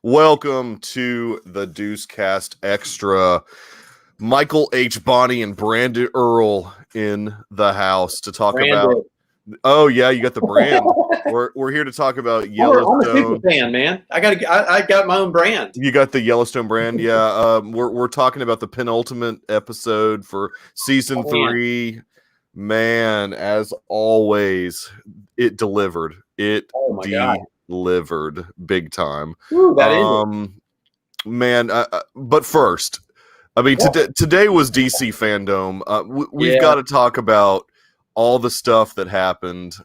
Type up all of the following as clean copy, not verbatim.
Welcome to the Deucecast Extra. Michael H. Bonney and Brandon Earl in the house to talk about. Oh yeah, you got the brand. we're here to talk about Yellowstone. I'm a super fan, man. I got my own brand. You got the Yellowstone brand, yeah. We're talking about the penultimate episode for season 3. Man, as always, it delivered. It delivered big time. Ooh, that is man. But first, I mean, today was DC Fandom. We've got to talk about all the stuff that happened.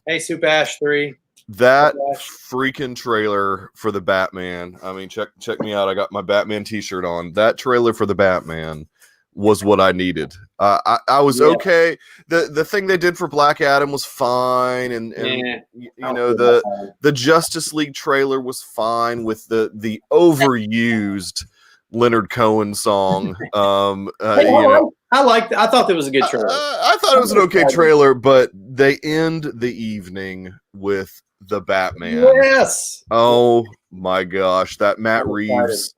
Hey, Soup Ash 3. That freaking trailer for the Batman. I mean, check me out. I got my Batman t-shirt on. That trailer for the Batman was what I needed. I was okay. The thing they did for Black Adam was fine, and you know, the Justice League trailer was fine with the overused Leonard Cohen song. I thought that was a good trailer. I thought it was an okay trailer, but they end the evening with the Batman. Yes. Oh my gosh, that Matt Reeves.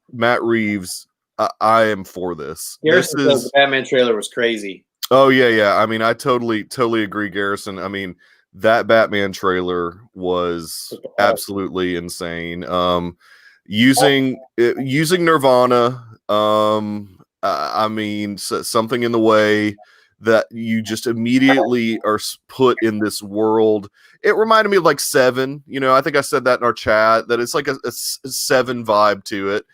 I am for this. Garrison says the Batman trailer was crazy. Oh yeah. I mean, I totally agree, Garrison. I mean, that Batman trailer was absolutely insane. Using Nirvana. I mean, something in the way that you just immediately are put in this world. It reminded me of like Seven. You know, I think I said that in our chat, that it's like a Seven vibe to it.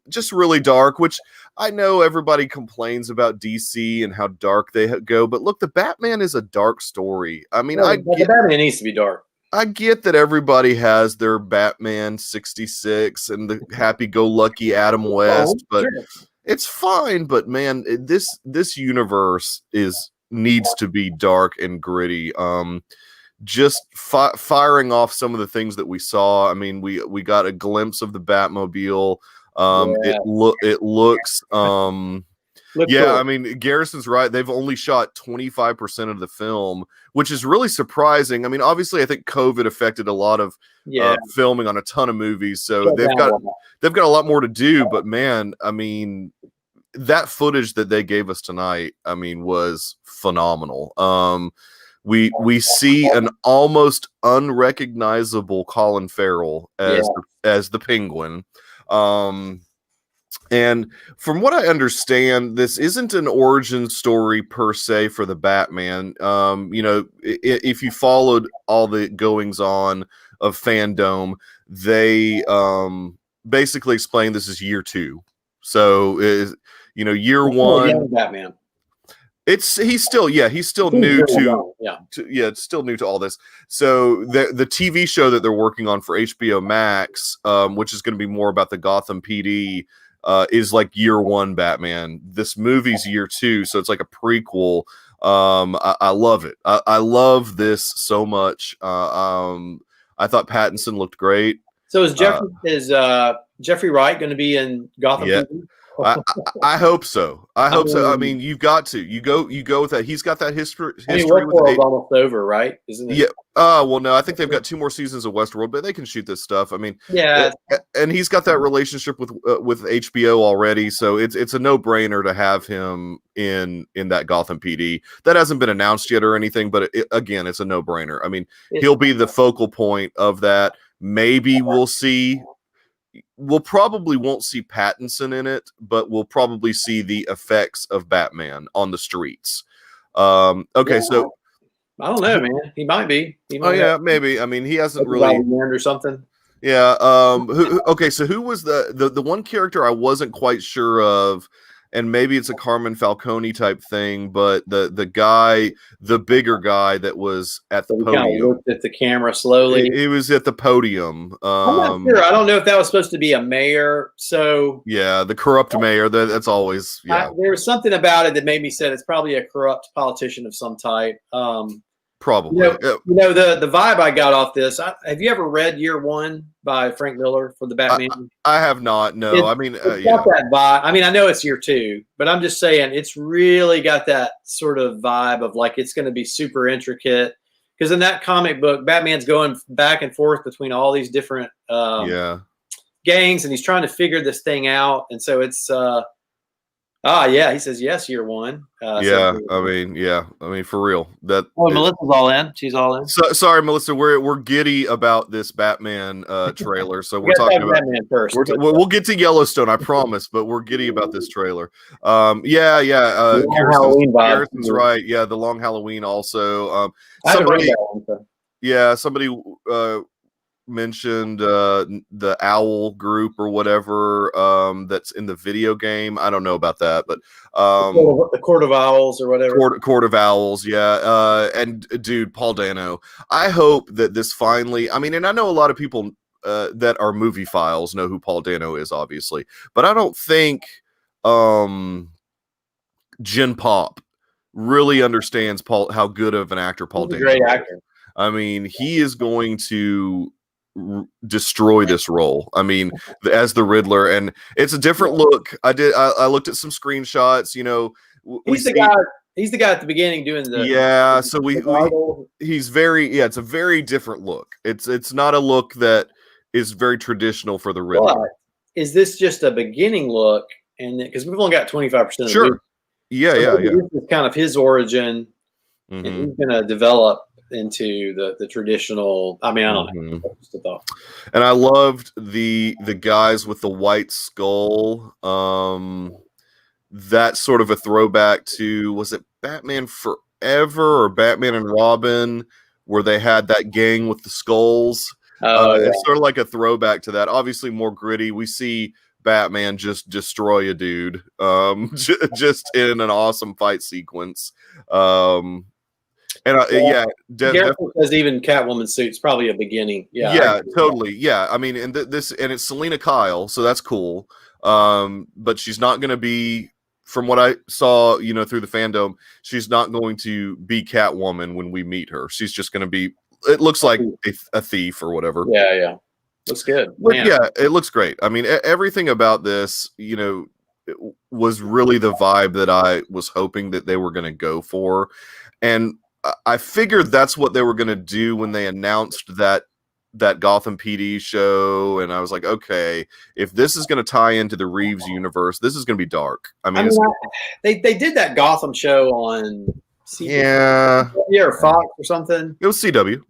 Just really dark, which I know everybody complains about DC and how dark they go, but look, the Batman is a dark story. I mean, the Batman needs to be dark. I get that everybody has their Batman 66 and the happy-go-lucky Adam West, but it's fine. But man, this universe needs to be dark and gritty. Just firing off some of the things that we saw. I mean, we got a glimpse of the Batmobile. It looks cool. I mean, Garrison's right. They've only shot 25% of the film, which is really surprising. I mean, obviously, I think COVID affected a lot of filming on a ton of movies, so they've got a lot more to do. But man, I mean, that footage that they gave us tonight, I mean, was phenomenal. We see an almost unrecognizable Colin Farrell as the Penguin. And from what I understand, this isn't an origin story per se for the Batman. You know, if you followed all the goings on of fandom, they basically explain this is year 2. So year 1 Batman. He's still new to it's still new to all this. So the TV show that they're working on for HBO Max, which is going to be more about the Gotham PD, is like year 1 Batman. This movie's year 2, so it's like a prequel. I love it. I love this so much. I thought Pattinson looked great. So is Jeffrey Wright going to be in Gotham PD? I hope so. I mean, you've got to. You go with that. He's got that history. Westworld's almost over, right? Isn't it? Yeah. Well, no, I think they've got 2 more seasons of Westworld, but they can shoot this stuff. I mean, and he's got that relationship with HBO already, so it's a no-brainer to have him in that Gotham PD. That hasn't been announced yet or anything, but again, it's a no-brainer. I mean, he'll be the focal point of that. Maybe we'll see. We'll probably won't see Pattinson in it, but we'll probably see the effects of Batman on the streets. So I don't know, man. He might be. Maybe. I mean, he hasn't really or something. Yeah. So who was the one character I wasn't quite sure of? And maybe it's a Carmen Falcone type thing, but the bigger guy that was at the podium. Kind of looked at the camera slowly. He was at the podium. I'm not sure. I don't know if that was supposed to be a mayor. So the corrupt mayor. That's always there was something about it that made me say it's probably a corrupt politician of some type. Probably. The vibe I got off this. Have you ever read Year One by Frank Miller for the Batman? I have not. No. Got that vibe. I mean, I know it's Year Two, but I'm just saying it's really got that sort of vibe of like it's going to be super intricate. Because in that comic book, Batman's going back and forth between all these different gangs, and he's trying to figure this thing out. And so it's yeah, he says yes, year one. Yeah, I mean, for real. Melissa's all in. She's all in. So, sorry, Melissa, we're giddy about this Batman trailer. So we're talking about Batman first. We'll get to Yellowstone, I promise, but we're giddy about this trailer. Garrison's right. Yeah, the long Halloween also. Somebody mentioned the Owl group or whatever that's in the video game. I don't know about that, but the Court of Owls or whatever. Court of Owls, yeah. And dude, Paul Dano. I hope that this finally. I mean, and I know a lot of people that are movie files know who Paul Dano is, obviously, but I don't think Gen Pop really understands how good of an actor Paul Dano is. Great actor. I mean, he is going to destroy this role. I mean, as the Riddler, and it's a different look. I looked at some screenshots. You know, he's the guy. He's the guy at the beginning doing the. Yeah, so he's very. Yeah, it's a very different look. It's not a look that is very traditional for the Riddler. But is this just a beginning look? And because we've only got 25% of the movie. Yeah. This is kind of his origin, and he's going to develop into the traditional. I mean, I don't know. Just a thought. And I loved the guys with the white skull. That's sort of a throwback to, was it Batman Forever or Batman and Robin, where they had that gang with the skulls? It's sort of like a throwback to that. Obviously more gritty. We see Batman just destroy a dude just in an awesome fight sequence. Garrison says even Catwoman suit's probably a beginning. Yeah, totally. Yeah, I mean, and it's Selena Kyle, so that's cool. But she's not going to be, from what I saw, through the fandom, she's not going to be Catwoman when we meet her. She's just going to be. It looks like a thief or whatever. Yeah. Looks good. Yeah, it looks great. I mean, everything about this, it was really the vibe that I was hoping that they were going to go for, and I figured that's what they were going to do when they announced that Gotham PD show, and I was like, okay, if this is going to tie into the Reeves universe, this is going to be dark. I mean they did that Gotham show on CW, or Fox or something. It was CW.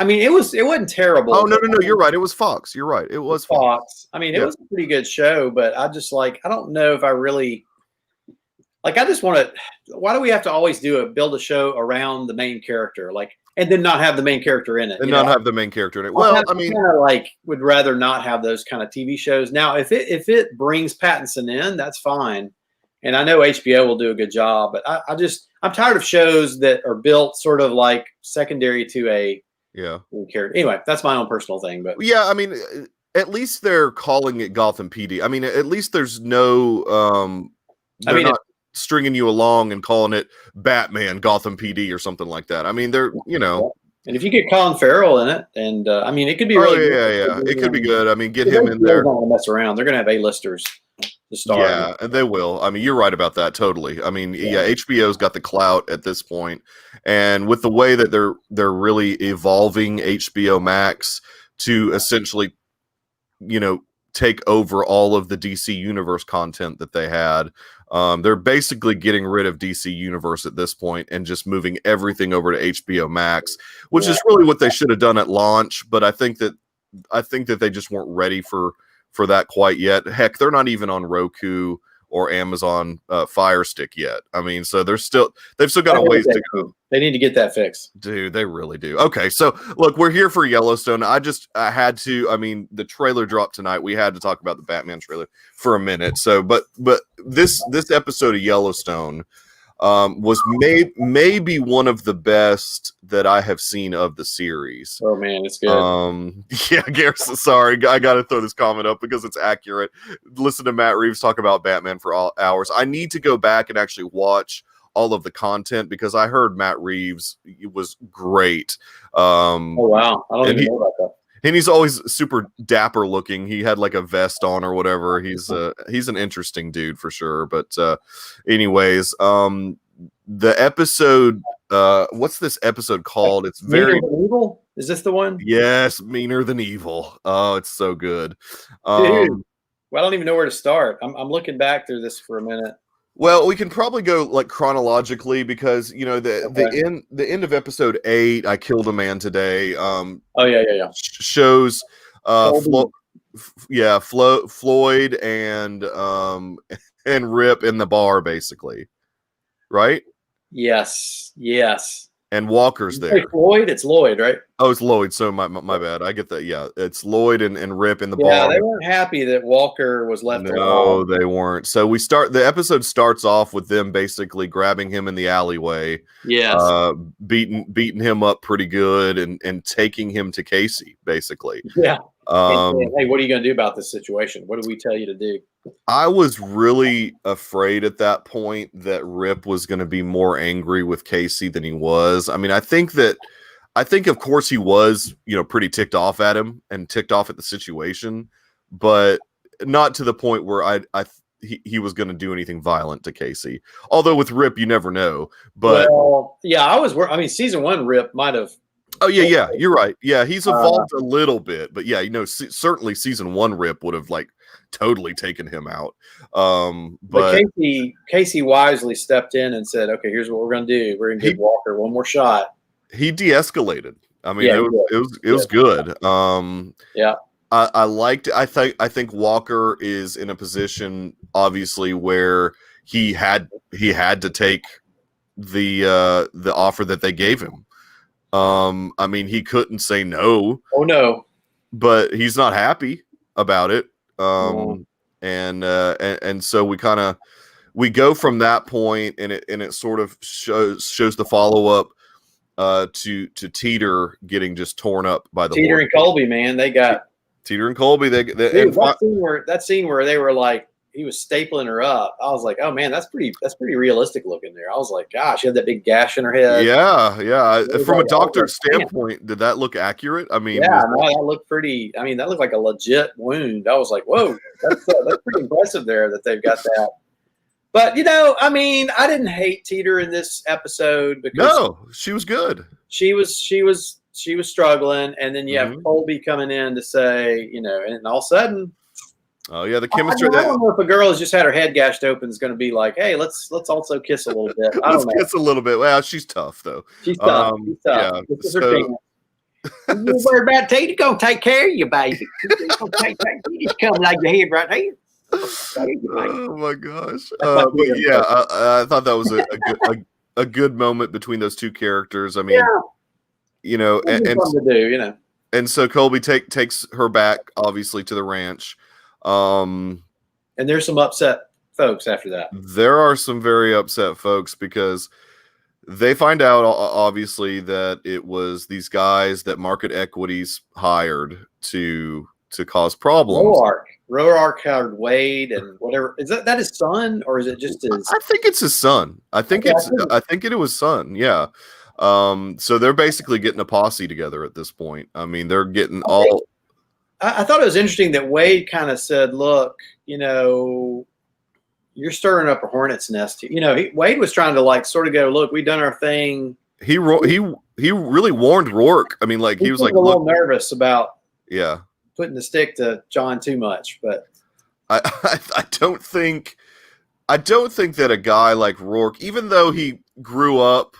I mean, it wasn't terrible. Oh no, you're right. It was Fox. You're right. It was Fox. I mean, it was a pretty good show, but I just I don't know if I really. I just want to. Why do we have to always build a show around the main character, and then not have the main character in it? And not have the main character in it. Well, I mean, would rather not have those kind of TV shows. Now, if it brings Pattinson in, that's fine, and I know HBO will do a good job. But I'm tired of shows that are built sort of like secondary to a character. Anyway, that's my own personal thing. But yeah, I mean, at least they're calling it Gotham PD. I mean, at least there's no. They're not stringing you along and calling it Batman Gotham PD or something like that. I mean, they're, and if you get Colin Farrell in it, and I mean, it could be really good. It could be good. I mean, get him in there. They're not going to mess around. They're going to have A-listers to star. Yeah, and they will. I mean, you're right about that. Totally. I mean, HBO's got the clout at this point, and with the way that they're really evolving HBO Max to essentially, take over all of the DC Universe content that they had. They're basically getting rid of DC Universe at this point and just moving everything over to HBO Max, which is really what they should have done at launch. But I think that they just weren't ready for that quite yet. Heck, they're not even on Roku or Amazon Fire Stick yet. I mean, so they've still got a ways to go. They need to get that fixed. Dude, they really do. Okay, so look, we're here for Yellowstone. I had to. I mean, the trailer dropped tonight. We had to talk about the Batman trailer for a minute. So, but this episode of Yellowstone was maybe one of the best that I have seen of the series. Oh man, it's good. Yeah, Garrison, sorry, I got to throw this comment up because it's accurate. Listen to Matt Reeves talk about Batman for hours. I need to go back and actually watch all of the content because I heard Matt Reeves was great. Oh wow, I don't even know about that. And he's always super dapper looking. He had like a vest on or whatever. He's an interesting dude for sure. But anyways, the episode what's this episode called? It's Meaner very Than Evil. Is this the one? yes, Meaner Than Evil. Oh, it's so good. Dude, well, I don't even know where to start. I'm looking back through this for a minute. Well, we can probably go like chronologically because the end of episode 8, I Killed a Man Today. Oh yeah. Shows Colby. Floyd and Rip in the bar basically, right? Yes. And Walker's You say there. Floyd, it's Lloyd, right? Oh, it's Lloyd. So my bad. I get that. Yeah, it's Lloyd and Rip in the Yeah, bar. they weren't happy that Walker was left No, alone. they weren't. So the episode starts off with them basically grabbing him in the alleyway. Yes. Beating him up pretty good and taking him to Casey, basically. Yeah. Um, hey, what are you going to do about this situation? What do we tell you to do? I was really afraid at that point that Rip was going to be more angry with Casey than he was. I mean, I think of course he was, pretty ticked off at him and ticked off at the situation, but not to the point where he was going to do anything violent to Casey. Although with Rip, you never know. But yeah, season 1 Rip might have. Oh yeah, you're right. Yeah, he's evolved a little bit, but yeah, certainly season 1 Rip would have like totally taken him out. But Casey wisely stepped in and said, "Okay, here's what we're going to do. We're going to give Walker one more shot." He de-escalated. I mean, Yeah, it was good. Yeah. I liked it. I think Walker is in a position obviously where he had to take the offer that they gave him. I mean, he couldn't say no. Oh no. But he's not happy about it. And so we go from that point, and it sort of shows the follow-up to Teeter getting just torn up by the Teeter horse. and Colby, man, they got Teeter and Colby. Dude, that scene where they were like, he was stapling her up. I was like, oh man, that's pretty realistic looking there. I was like, gosh, she had that big gash in her head. Yeah. From a doctor's standpoint, did that look accurate? I mean, that looked pretty. I mean, that looked like a legit wound. I was like, whoa, that's pretty impressive there that they've got that. But I mean, I didn't hate Teeter in this episode because she was good. She was struggling, and then you have Colby coming in to say, and all of a sudden. Oh yeah, the chemistry. I don't know if a girl has just had her head gashed open is going to be like, hey, let's also kiss a little bit. Let's kiss a little bit. Well, she's tough though. She's tough. Yeah. This is her thing. You worry about Teeter, gonna take care of you, baby. He's coming like your head right here. Oh my gosh! But yeah, I thought that was a good moment between those two characters. I mean, and so Colby takes her back, obviously, to the ranch. And there's some upset folks after that. There are some very upset folks because they find out, obviously, that it was these guys that Market Equities hired to cause problems. Roark hired Wade and whatever. Is that his son, or is it just his? I think it's his son. I think it was son. Yeah. So they're basically getting a posse together at this point. I mean, they're getting all. I thought it was interesting that Wade kind of said, "Look, you're stirring up a hornet's nest." Wade was trying to sort of go, "Look, we've done our thing." He really warned Roark. I mean, he was like a little nervous about putting the stick to John too much, but I don't think that a guy like Roark, even though he grew up,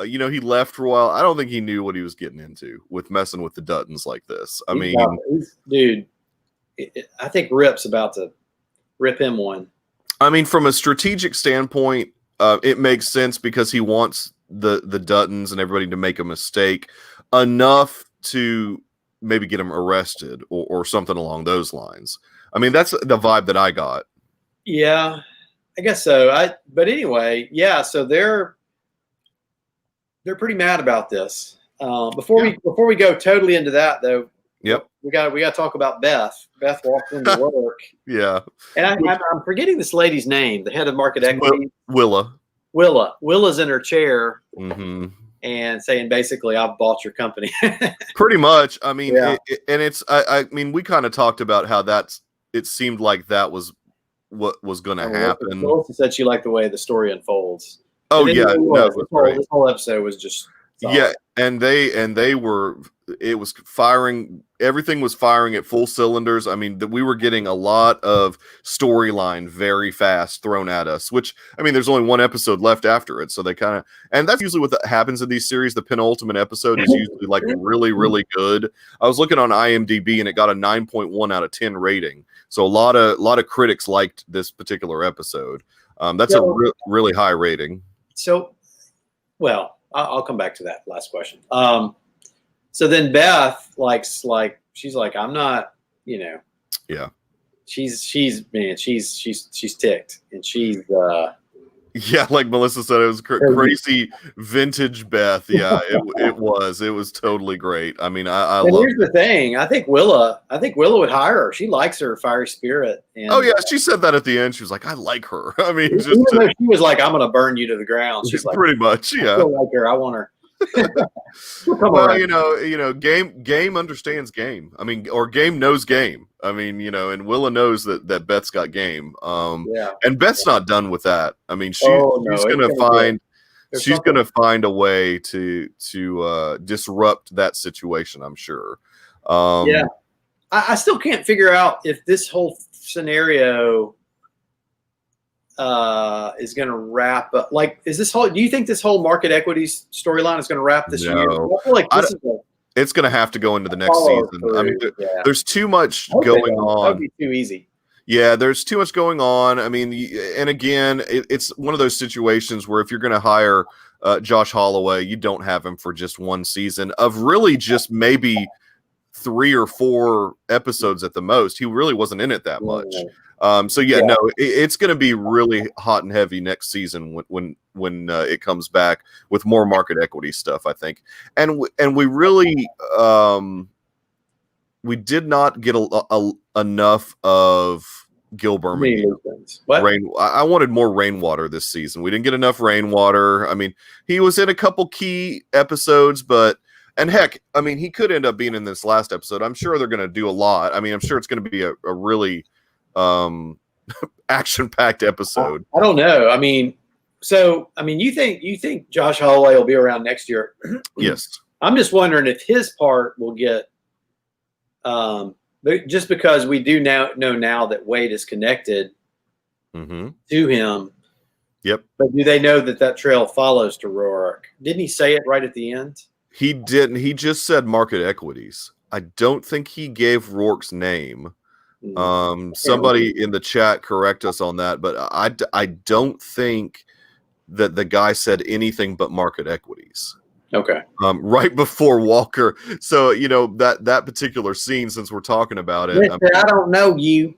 he left for a while. I don't think he knew what he was getting into with messing with the Duttons like this. I mean, dude, I think Rip's about to rip him one. I mean, from a strategic standpoint, it makes sense because he wants the Duttons and everybody to make a mistake enough to maybe get him arrested or something along those lines. I mean, that's the vibe that I got. Yeah, I guess so. But anyway, yeah. So they're pretty mad about this. Before we go totally into that, though, yep, we got to talk about Beth. Beth walked into work. Yeah, and I'm forgetting this lady's name, the head of Market Equity. Willa's in her chair. Mm-hmm. And saying basically, I've bought your company. Pretty much. I mean, I mean, we kind of talked about how it seemed like that was what was going to happen. Melissa said she liked the way the story unfolds. Oh And then yeah, it no, was. it was great. This whole episode was just solid. Yeah, and they were, it was firing, everything was firing at full cylinders. I mean, we were getting a lot of storyline very fast thrown at us, which, I mean, there's only one episode left after it, so they kind of, and that's usually what happens in these series. The penultimate episode is usually like really, really good. I was looking on IMDb and it got a 9.1 out of 10 rating. So a lot of critics liked this particular episode. That's a really high rating. So, well, I'll come back to that last question. So then Beth she's like, I'm not, Yeah. She's ticked, and she's yeah, like Melissa said, it was crazy vintage Beth. Yeah, it was totally great. I mean, I love. Here's the thing: I think Willa would hire her. She likes her fiery spirit. And, oh yeah, she said that at the end. She was like, I like her. I mean, just even though she was like, I'm going to burn you to the ground. She's like, pretty much, yeah. I still like her. I want her. Well, game understands game. I mean, or game knows game. I mean, and Willa knows that Beth's got game. And Beth's not done with that. I mean, she's gonna find a way to disrupt that situation, I'm sure. I still can't figure out if this whole scenario is going to wrap up. Like, do you think this whole market equities storyline is going to wrap this year? I feel like it's going to have to go into the next season. I mean, there's too much going on. That would be too easy. Yeah, there's too much going on. I mean, and again, it's one of those situations where if you're going to hire Josh Holloway, you don't have him for just one season of really just maybe 3 or 4 episodes at the most. He really wasn't in it that much. It's going to be really hot and heavy next season when it comes back with more market equity stuff, I think. And we really we did not get enough of Gil Birmingham. I wanted more Rainwater this season. We didn't get enough Rainwater. I mean, he was in a couple key episodes, and heck, I mean, he could end up being in this last episode. I'm sure they're going to do a lot. I mean, I'm sure it's going to be a really action-packed episode. I don't know. I mean, you think Josh Holloway will be around next year? Yes. I'm just wondering if his part will get, just because we do know now that Wade is connected to him. Yep. But do they know that trail follows to Roark? Didn't he say it right at the end? He didn't. He just said market equities. I don't think he gave Rourke's name. Somebody in the chat correct us on that, but I don't think that the guy said anything but market equities. Okay. Right before Walker. So, that particular scene, since we're talking about it. I don't know you.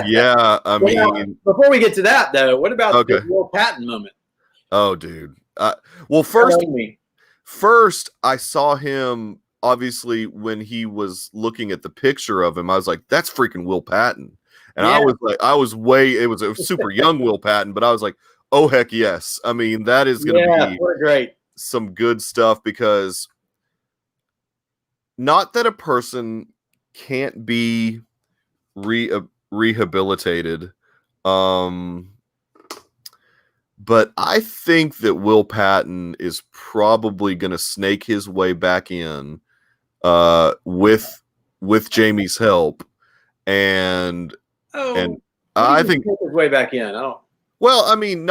Yeah. I mean, before we get to that though, what about the Will Patton moment? Oh, dude. Well, first I saw him, obviously, when he was looking at the picture of him, I was like, that's freaking Will Patton. And I was like, it was a super young Will Patton, but I was like, oh, heck yes. I mean, that is going to be great. Some good stuff, because not that a person can't be rehabilitated, but I think that Will Patton is probably going to snake his way back in with Jamie's help, and I think his way back in. Oh, well, I mean,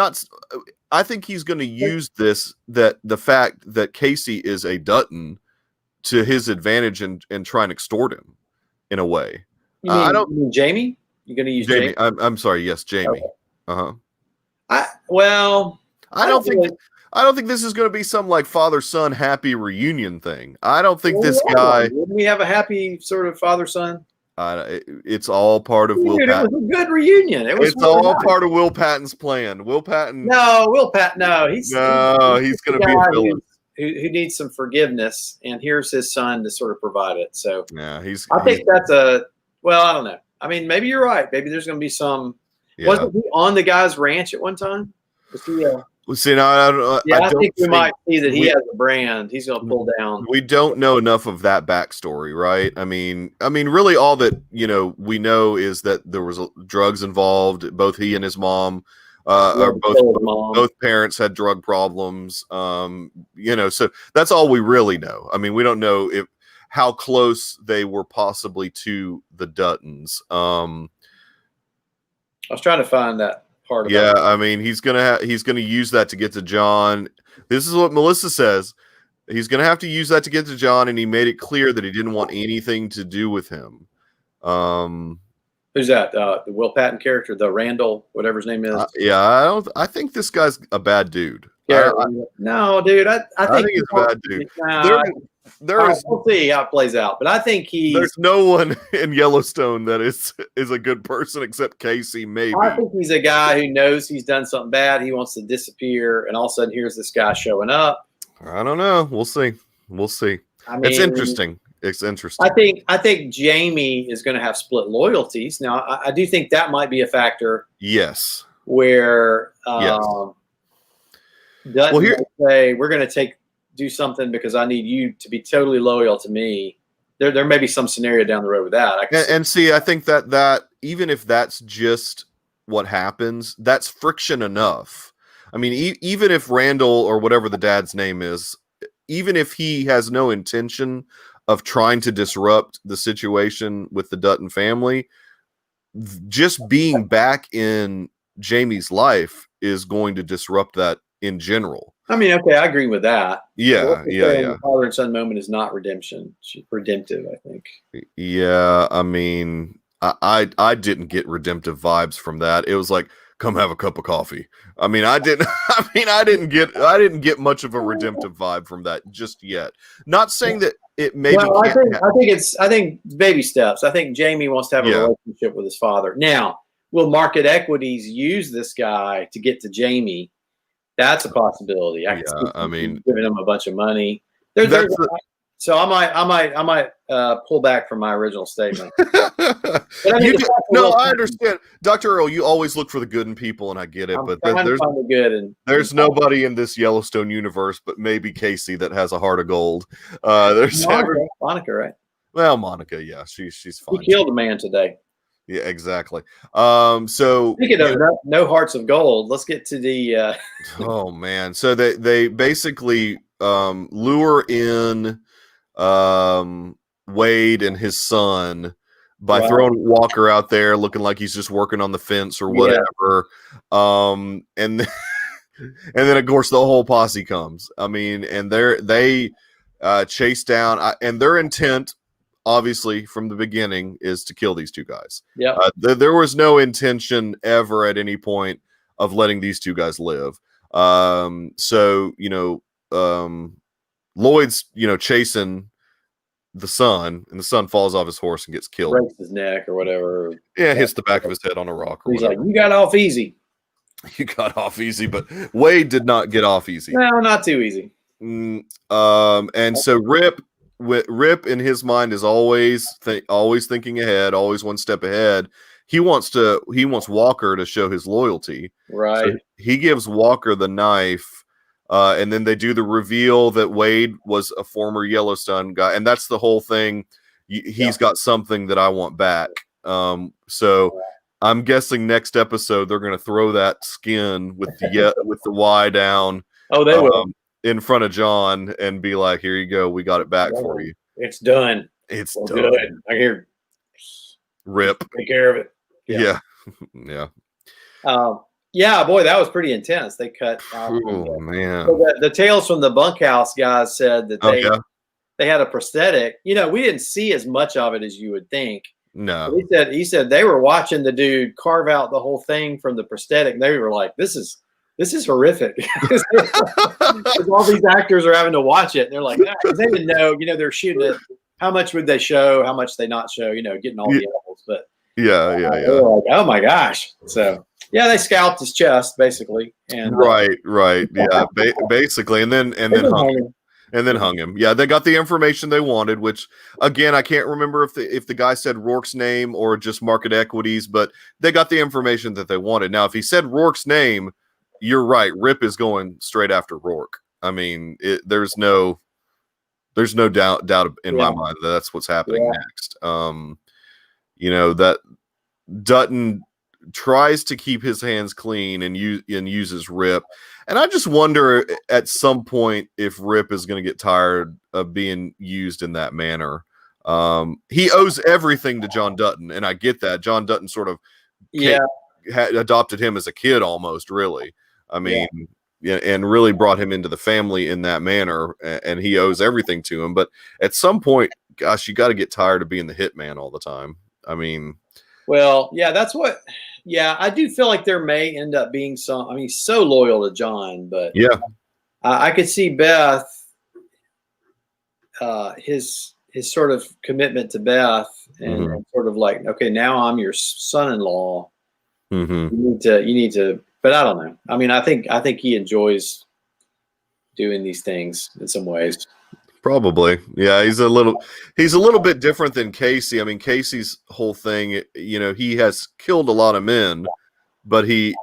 I think he's going to use the fact that Casey is a Dutton to his advantage and try and extort him in a way. You mean Jamie? You're going to use Jamie? I'm sorry. Yes, Jamie. Okay. I don't think this is going to be some like father-son happy reunion thing. I don't think this guy. Wouldn't we have a happy sort of father-son? It's all part of Will Patton. It was a good reunion. It's all part of Will Patton's plan. Will Patton. No, Will Patton. No, he's going to be a villain. Who needs some forgiveness, and here's his son to sort of provide it. So yeah, I think that's I don't know. I mean, maybe you're right. Maybe there's going to be some. Yeah. Wasn't he on the guy's ranch at one time? Was he? See, now I think we might see that he has a brand. He's going to pull down. We don't know enough of that backstory, right? I mean, really, all that we know is that there was drugs involved. Both he and his mom or both Killed his mom. both parents had drug problems. So that's all we really know. I mean, we don't know how close they were possibly to the Duttons. I was trying to find that part. Yeah, I mean, he's gonna use that to get to John. This is what Melissa says. He's gonna have to use that to get to John, and he made it clear that he didn't want anything to do with him. Who's that? The Will Patton character, the Randall, whatever his name is. I think this guy's a bad dude. Yeah, no, dude. I think he's a bad dude. We'll see how it plays out, but I think there's no one in Yellowstone that is a good person except Casey. Maybe I think he's a guy who knows he's done something bad. He wants to disappear, and all of a sudden, here's this guy showing up. I don't know. We'll see. I mean, it's interesting. I think Jamie is going to have split loyalties. Now, I do think that might be a factor. Yes. Where yes. Dutton will say, we're going to do something because I need you to be totally loyal to me. There may be some scenario down the road with that. I think that even if that's just what happens, that's friction enough. I mean, even if Randall or whatever the dad's name is, even if he has no intention of trying to disrupt the situation with the Dutton family, just being back in Jamie's life is going to disrupt that in general. I mean, okay, I agree with that. Yeah. The father and son moment is not redemptive, I think. Yeah, I mean, I didn't get redemptive vibes from that. It was like, come have a cup of coffee. I mean, I didn't get much of a redemptive vibe from that just yet. Not saying that it maybe. Well, I think it's baby steps. I think Jamie wants to have a relationship with his father. Now, will market equities use this guy to get to Jamie? That's a possibility. I mean, giving him a bunch of money. So I might pull back from my original statement. I understand, Dr. Earl. You always look for the good in people, and I get it. But there's nobody in this Yellowstone universe, but maybe Casey, that has a heart of gold. There's Monica, right? Well, Monica, yeah, she's fine. He killed a man today. Yeah, exactly. So speaking of no hearts of gold, let's get to the. Oh man! So they basically lure in Wade and his son by throwing Walker out there, looking like he's just working on the fence or whatever. And then of course the whole posse comes. I mean, and they chase down, and their intent, obviously, from the beginning, is to kill these two guys. Yeah. There was no intention ever at any point of letting these two guys live. Lloyd's, chasing the son, and the son falls off his horse and gets killed. Breaks his neck or whatever. Yeah, hits the back of his head on a rock. He's like, you got off easy. You got off easy, but Wade did not get off easy. No, not too easy. And so Rip in his mind is always thinking ahead, always one step ahead. He wants Walker to show his loyalty. Right. So he gives Walker the knife, and then they do the reveal that Wade was a former Yellowstone guy, and that's the whole thing. He's got something that I want back. So I'm guessing next episode they're going to throw that skin with the Y down. Oh, they will. In front of John and be like, here you go, we got it back for you. It's done. Done. Good. I hear Rip. Take care of it. Yeah. Yeah, boy, that was pretty intense. They cut out. Oh man. So the Tales from the Bunkhouse guys said that they had a prosthetic. We didn't see as much of it as you would think. No. He said they were watching the dude carve out the whole thing from the prosthetic, and they were like, this is horrific. All these actors are having to watch it. And they're like, because they didn't know, they're shooting it. How much would they show? How much they not show? Getting all the animals. But yeah. They were like, oh my gosh. So they scalped his chest basically. And right. Yeah, basically, and then hung him. Yeah, they got the information they wanted, which again, I can't remember if the guy said Rourke's name or just market equities, but they got the information that they wanted. Now, if he said Rourke's name, you're right. Rip is going straight after Rourke. I mean, there's no doubt in my mind that that's what's happening next. That Dutton tries to keep his hands clean and uses Rip. And I just wonder at some point if Rip is going to get tired of being used in that manner. He owes everything to John Dutton, and I get that. John Dutton sort of adopted him as a kid almost, really. I mean, yeah, and really brought him into the family in that manner, and he owes everything to him. But at some point, gosh, you got to get tired of being the hitman all the time. I mean, well, yeah, that's what. Yeah, I do feel like there may end up being some. I mean, he's so loyal to John, but yeah, I could see Beth, his sort of commitment to Beth, and sort of like, okay, now I'm your son-in-law. You need to. But I don't know. I mean, I think he enjoys doing these things in some ways. Probably. Yeah, he's a little bit different than Casey. I mean, Casey's whole thing, he has killed a lot of men, but he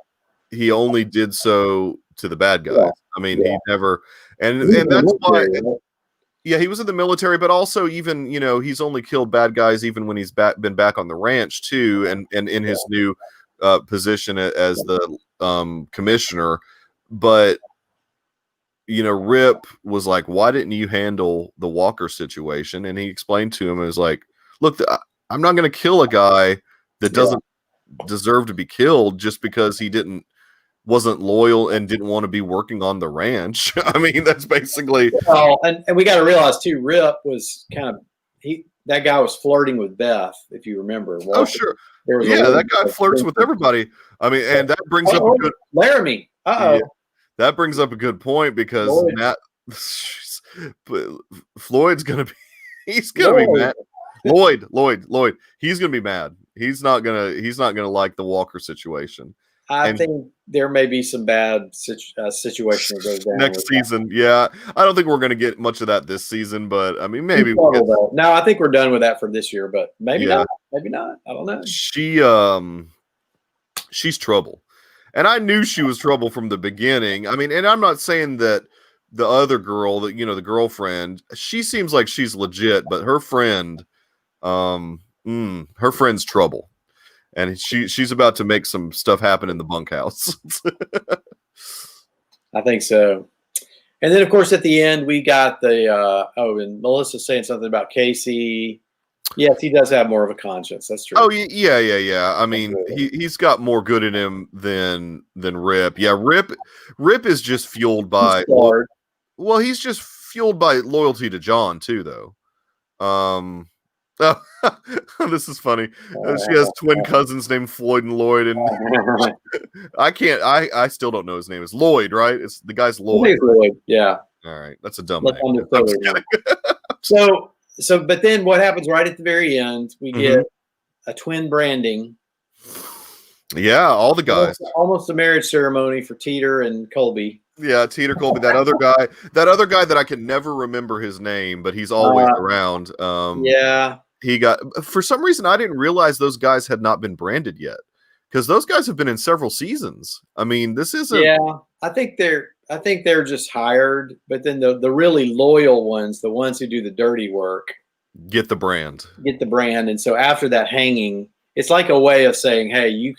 only did so to the bad guys. I mean, he never, and that's why. Yeah, he was in the military, but also even, he's only killed bad guys even when he's been back on the ranch too, and in his new position as the commissioner. But Rip was like, why didn't you handle the Walker situation? And he explained to him, it was like, look, I'm not going to kill a guy that doesn't deserve to be killed just because he wasn't loyal and didn't want to be working on the ranch. I mean, that's basically. Well, and we got to realize too, Rip was that guy was flirting with Beth, if you remember. Walker. Oh, sure. That guy flirts with everybody. I mean, and that brings up a good. Laramie. Yeah, that brings up a good point because Floyd's gonna be. He's gonna be mad. Lloyd. He's gonna be mad. He's not gonna like the Walker situation. I think there may be some bad situation that goes down next season. That. Yeah, I don't think we're going to get much of that this season, but I mean, maybe we'll get. No, I think we're done with that for this year, but maybe not. Maybe not. I don't know. She's trouble, and I knew she was trouble from the beginning. I mean, and I'm not saying that the other girl, that the girlfriend, she seems like she's legit, but her friend, her friend's trouble. And she's about to make some stuff happen in the bunkhouse. I think so. And then, of course, at the end, we got and Melissa saying something about Casey. Yes, he does have more of a conscience. That's true. Oh, yeah. I mean, he's got more good in him than Rip. Yeah, Rip is just fueled by. Well, he's just fueled by loyalty to John too, though. This is funny. She has twin cousins named Floyd and Lloyd, and I still don't know his name. It's Lloyd, right? It's the guy's Lloyd. Lloyd. Yeah. All right, that's a dumb name. But then what happens right at the very end? We get a twin branding. Yeah, all the guys. Almost a marriage ceremony for Teeter and Colby. Yeah, Teeter, Colby, that other guy that I can never remember his name, but he's always around. He got, for some reason, I didn't realize those guys had not been branded yet, because those guys have been in several seasons. I mean, this isn't. Yeah, I think they're just hired, but then the really loyal ones, the ones who do the dirty work, get the brand. And so after that hanging, it's like a way of saying, hey, you're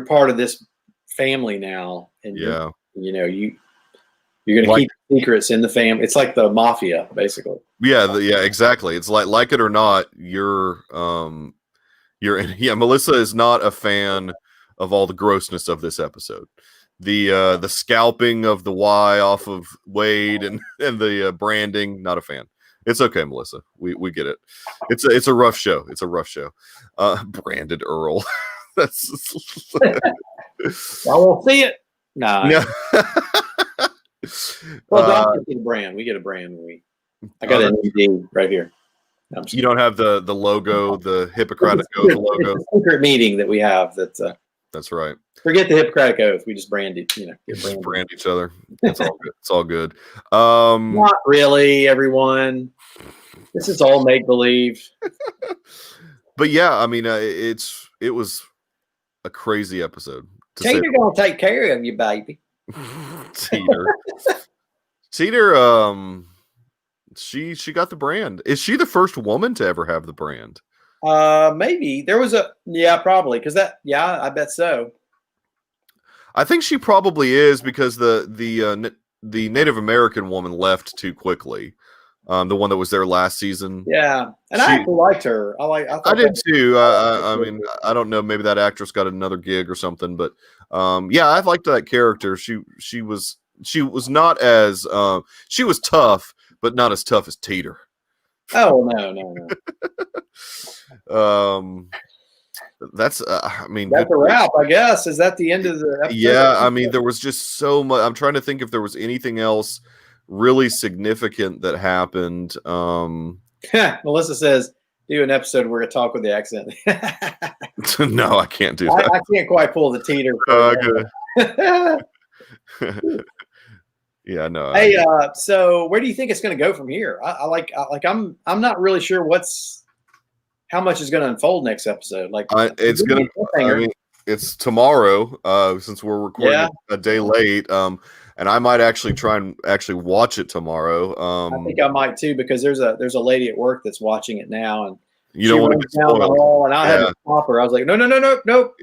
part of this family now, and you're going to keep secrets in the family. It's like the mafia, basically. Yeah, exactly. It's like it or not, you're Melissa is not a fan of all the grossness of this episode. The scalping of the Y off of Wade and the branding, not a fan. It's okay, Melissa. We get it. It's a rough show. Branded Earl. That's I won't see it. Nah. Yeah. Well, we get a brand. We get a brand. I got an ND right here. You don't have the logo, the Hippocratic Oath logo. It's a secret meeting that we have. That's right. Forget the Hippocratic Oath. We just brand it. Brand each other. It's all good. It's all good. Not really, everyone. This is all make believe. But yeah, I mean, it was a crazy episode. Tater gonna take care of you, baby. Teeter, she got the brand. Is she the first woman to ever have the brand? Maybe there was probably because I bet so. I think she probably is because the Native American woman left too quickly. The one that was there last season. Yeah, and I actually liked her. I did too. I mean, I don't know. Maybe that actress got another gig or something, but yeah, I liked that character. She was not as she was tough, but not as tough as Teeter. Oh no. That's I mean, that's a wrap, I guess. Is that the end of the episode? Yeah, I mean, there was just so much. I'm trying to think if there was anything else really significant that happened. Melissa says, do an episode where we talk with the accent. No, I can't do that. I can't quite pull the Teeter. Yeah, no. Hey, so where do you think it's going to go from here? I'm not really sure how much is going to unfold next episode. It's going to. I mean, it's tomorrow. Since we're recording a day late. And I might actually try and actually watch it tomorrow. I think I might too, because there's a lady at work that's watching it now, and you don't want to get down the hall, and I had to stop her. I was like, no, don't.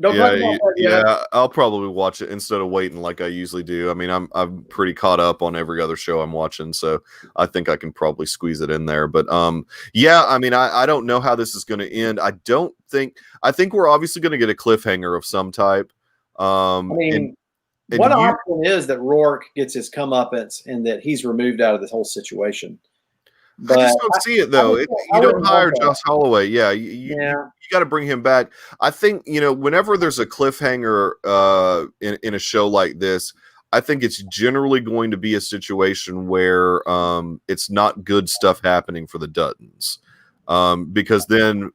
Yeah, I'll probably watch it instead of waiting like I usually do. I mean, I'm pretty caught up on every other show I'm watching, so I think I can probably squeeze it in there. But yeah, I mean, I don't know how this is going to end. I think we're obviously going to get a cliffhanger of some type. One option is that Rourke gets his comeuppance and that he's removed out of this whole situation. But I just don't see it though. You don't hire Josh Holloway. Yeah, you got to bring him back. I think whenever there's a cliffhanger in a show like this, I think it's generally going to be a situation where it's not good stuff happening for the Duttons, because then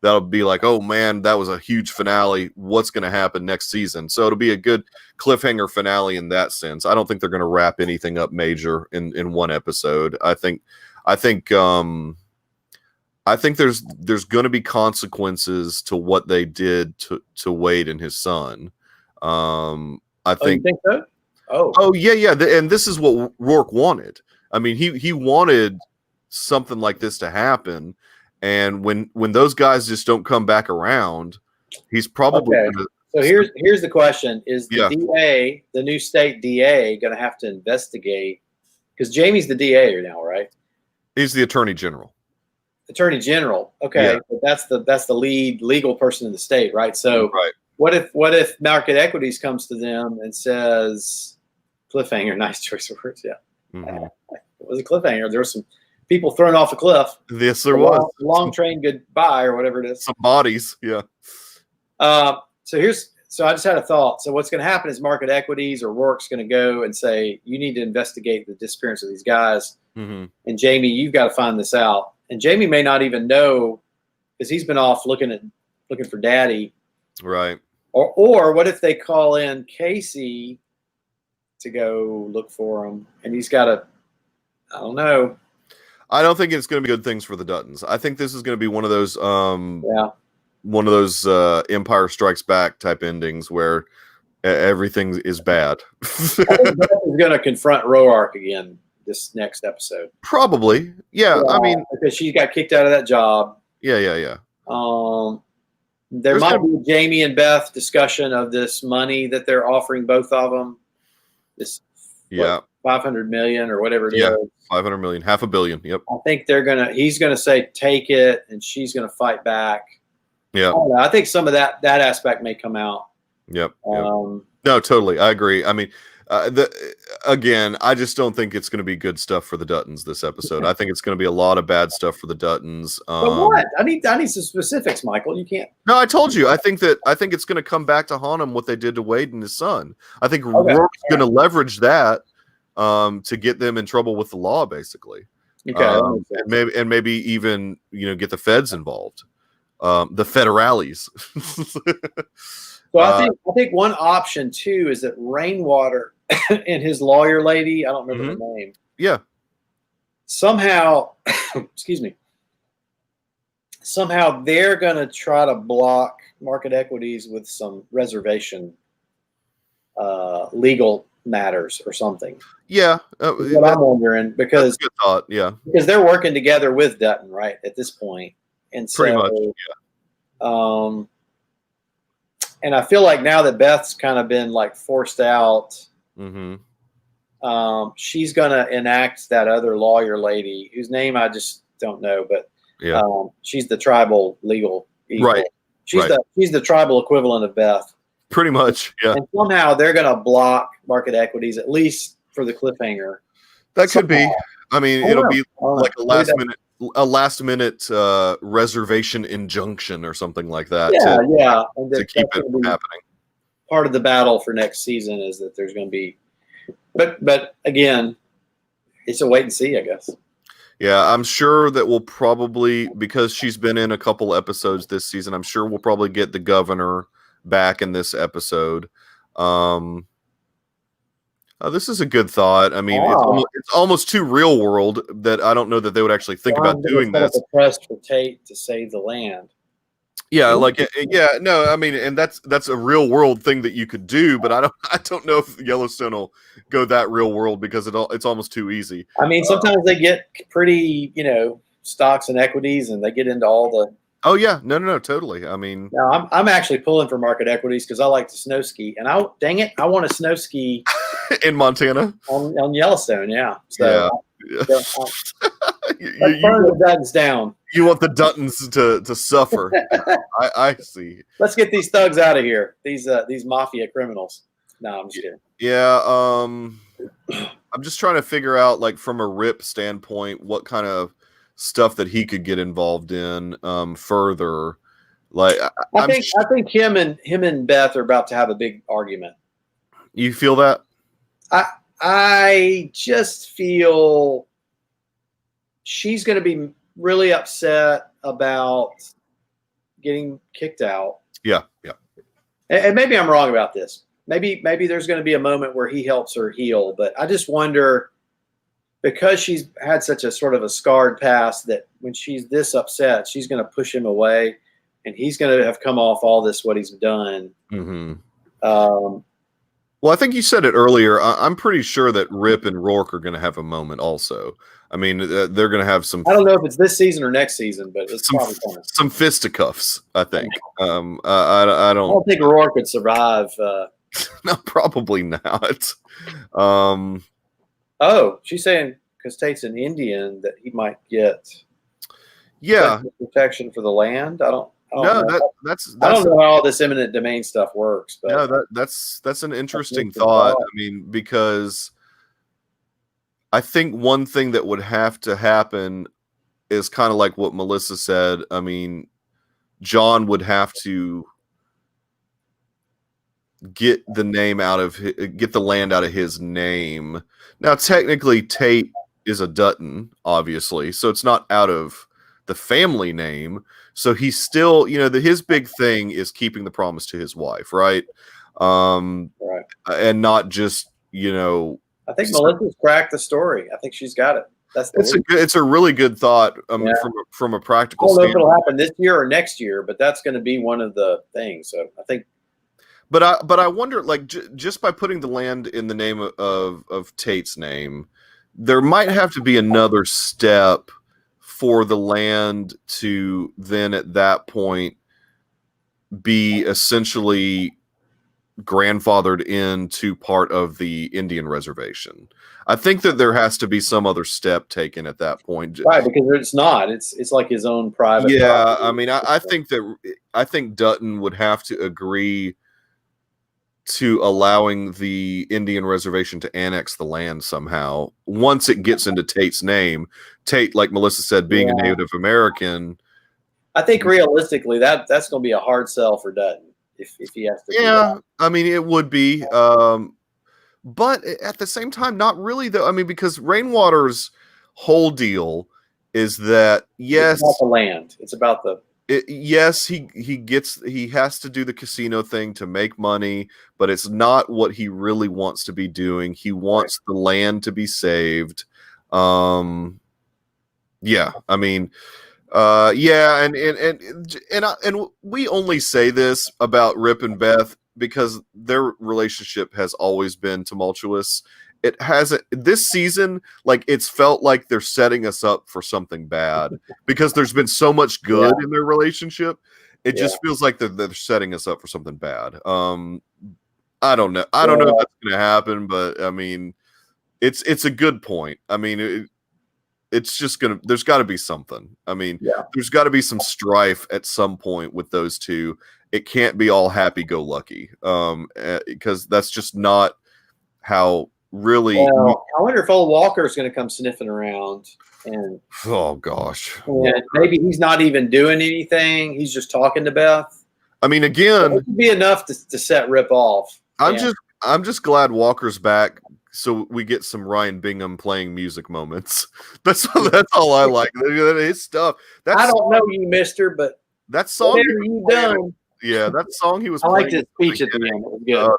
that'll be like, oh man, that was a huge finale. What's going to happen next season? So it'll be a good cliffhanger finale in that sense. I don't think they're going to wrap anything up major in one episode. I think there's going to be consequences to what they did to Wade and his son. I think. You think so? Oh yeah. And this is what Rourke wanted. I mean, he wanted something like this to happen. And when those guys just don't come back around, he's probably gonna... So here's the question: is the DA, the new state DA, going to have to investigate? Because Jamie's the DA now, right? He's the Attorney General. Attorney General. Okay, but that's the lead legal person in the state, right? So what if Market Equities comes to them and says, cliffhanger? Nice choice of words. Yeah, it was a cliffhanger. There was some people thrown off a cliff. Yes, there was. Long train goodbye, or whatever it is. Some bodies, yeah. So I just had a thought. So what's going to happen is Market Equities or Rourke's going to go and say, you need to investigate the disappearance of these guys. Mm-hmm. And Jamie, you've got to find this out. And Jamie may not even know because he's been off looking for Daddy. Right. Or what if they call in Casey to go look for him, and he's got to, I don't know. I don't think it's going to be good things for the Duttons. I think this is going to be one of those Empire Strikes Back type endings where everything is bad. I think Beth is going to confront Roark again this next episode. Probably. Yeah. I mean, because she got kicked out of that job. Yeah. There might be a Jamie and Beth discussion of this money that they're offering both of them. This 500 million or whatever it is. 500 million, $500 million. Yep. I think he's gonna say take it, and she's gonna fight back. Yeah. I think some of that aspect may come out. Yep. No, totally. I agree. I mean, I just don't think it's going to be good stuff for the Duttons this episode. I think it's going to be a lot of bad stuff for the Duttons. But what? I need some specifics, Michael. You can't. No, I told you. I think it's going to come back to haunt him what they did to Wade and his son. I think Rourke's going to leverage that to get them in trouble with the law, basically. Okay. And maybe even get the feds involved, the federales. So I think one option too is that Rainwater and his lawyer lady, I don't remember her name. Yeah. Somehow, excuse me. Somehow they're going to try to block Market Equities with some reservation legal matters or something. Yeah. What I'm wondering, because that's a good thought. Yeah. Because they're working together with Dutton, right, at this point. And Pretty much, um, and I feel like now that Beth's kind of been like forced out, she's gonna enact that other lawyer lady whose name I just don't know, but she's the tribal legal evil. Right. She's the tribal equivalent of Beth. Pretty much, yeah. And somehow they're gonna block market equities, at least for the cliffhanger. That could be. I mean, it'll be like a last minute reservation injunction or something like that. To keep it from happening. Part of the battle for next season is that there's going to be, but again, it's a wait and see, I guess. Yeah, I'm sure that we'll probably, because she's been in a couple episodes this season, I'm sure we'll probably get the governor back in this episode. This is a good thought. I mean, it's almost too real world that I don't know that they would actually think about doing this. The press for Tate to save the land. Yeah, no, I mean, and that's a real world thing that you could do, but I don't know if Yellowstone will go that real world because it's almost too easy. I mean, sometimes they get pretty, stocks and equities, and they get into all the. Oh yeah, no, totally. I mean, no, I'm actually pulling for market equities because I like to snow ski, and I want to snow ski in Montana on Yellowstone. Yeah, so you burn the Duttons down. You want the Duttons to suffer. I see. Let's get these thugs out of here. These mafia criminals. No, I'm just kidding. Yeah, I'm just trying to figure out, like, from a Rip standpoint, what kind of stuff that he could get involved in further. Like, I think him and Beth are about to have a big argument. You feel that? I just feel she's going to be really upset about getting kicked out. Yeah. And maybe I'm wrong about this. Maybe there's going to be a moment where he helps her heal, but I just wonder, because she's had such a sort of a scarred past, that when she's this upset, she's going to push him away, and he's going to have come off all this, what he's done. Well, I think you said it earlier. I'm pretty sure that Rip and Rourke are going to have a moment also. I mean, they're going to have some. I don't know if it's this season or next season, but it's probably coming. Some fisticuffs, I think. I don't think Rourke could survive. No, probably not. Oh, she's saying because Tate's an Indian that he might get protection for the land. I don't know. I don't know how all this eminent domain stuff works. But yeah, that's an interesting thought. I mean, because I think one thing that would have to happen is kind of like what Melissa said. I mean, John would have to get the land out of his name. Now, technically, Tate is a Dutton, obviously, so it's not out of the family name. So he's still, his big thing is keeping the promise to his wife, right? Right. And not just, I think Melissa's cracked the story. I think she's got it. It's a really good thought. From a practical standpoint. I don't know if it'll happen this year or next year, but that's going to be one of the things. So I think. But I wonder, like, just by putting the land in the name of Tate's name, there might have to be another step for the land to then at that point be essentially grandfathered into part of the Indian reservation. I think that there has to be some other step taken at that point. Right, because it's not. It's like his own private. Yeah, property. I mean, I think Dutton would have to agree to allowing the Indian reservation to annex the land somehow. Once it gets into Tate's name, Tate, like Melissa said, being a Native American. I think realistically that's going to be a hard sell for Dutton if he has to. Yeah, I mean, it would be. But at the same time, not really, though. I mean, because Rainwater's whole deal is that, yes. It's about the land. It's about the. Yes, he has to do the casino thing to make money, but it's not what he really wants to be doing. He wants the land to be saved. Yeah, I mean, and we only say this about Rip and Beth because their relationship has always been tumultuous, it hasn't this season, like it's felt like they're setting us up for something bad because there's been so much good in their relationship. It just feels like they're setting us up for something bad. I don't know. I don't know if that's going to happen, but I mean, it's a good point. I mean, it's just there's got to be something. I mean, there's got to be some strife at some point with those two. It can't be all happy-go-lucky, because that's just not how really. Well, I wonder if old Walker is going to come sniffing around, and oh gosh, and maybe he's not even doing anything. He's just talking to Beth. I mean, again, it would be enough to set Rip off. I'm just glad Walker's back, so we get some Ryan Bingham playing music moments. That's all I like. His stuff. I don't know you, Mister, but that song you done. Yeah, that song he was. I liked his speech at the end. It was good.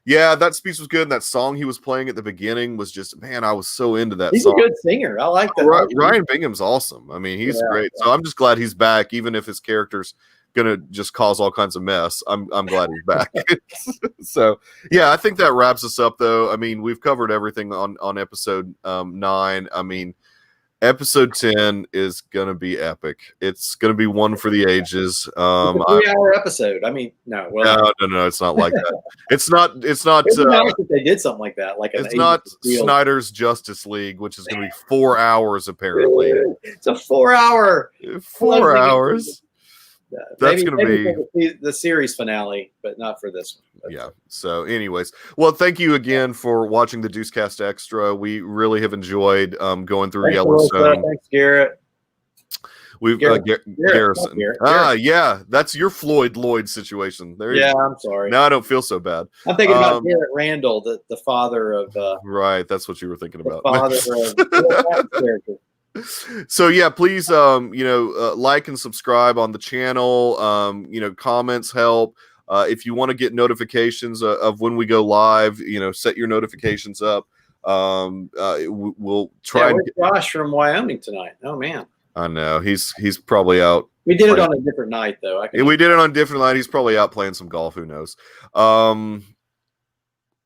Yeah, that speech was good. And that song he was playing at the beginning was just, man, I was so into that. He's song. a good singer. I like that. Ryan Bingham's awesome. I mean, he's great. So I'm just glad he's back, even if his character's gonna just cause all kinds of mess. I'm glad he's back. So yeah, I think that wraps us up though. I mean, we've covered everything on episode 9. I mean, episode 10 is gonna be epic. It's gonna be one for the ages. It's a 3-hour episode. I mean, no, it's not like that. It's not. It's nice if they did something like that. Like it's not Snyder's Justice League, which is gonna be 4 hours apparently. It's a 4-hour. 4 hours. That's going to be the series finale, but not for this one. Yeah. So anyways, well, thank you again for watching the Deucecast Extra. We really have enjoyed going through Yellowstone. Thanks, Garrett. We've Garrison. Garrett. Yeah, that's your Floyd Lloyd situation. I'm sorry. Now I don't feel so bad. I'm thinking about Garrett Randall, the father of. Right, that's what you were thinking about. Father of character. So yeah, please like and subscribe on the channel. Comments help. If you want to get notifications of when we go live, set your notifications up. We'll try. Where's Josh from Wyoming tonight? Oh man, I know he's probably out. We did it on a different night though. We did it on a different night. He's probably out playing some golf. Who knows? Time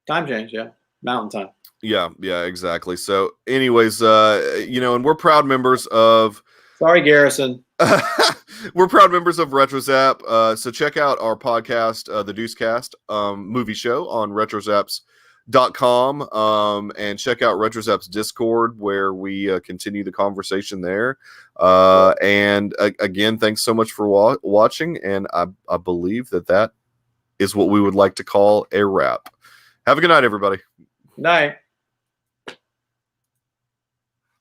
change, mountain time. Yeah, exactly. So anyways, and we're proud members of. Sorry, Garrison. We're proud members of RetroZap. So check out our podcast, the Deucecast movie show on retrozaps.com, and check out RetroZap's Discord where we continue the conversation there. And again, thanks so much for watching. And I believe that is what we would like to call a wrap. Have a good night, everybody. Night.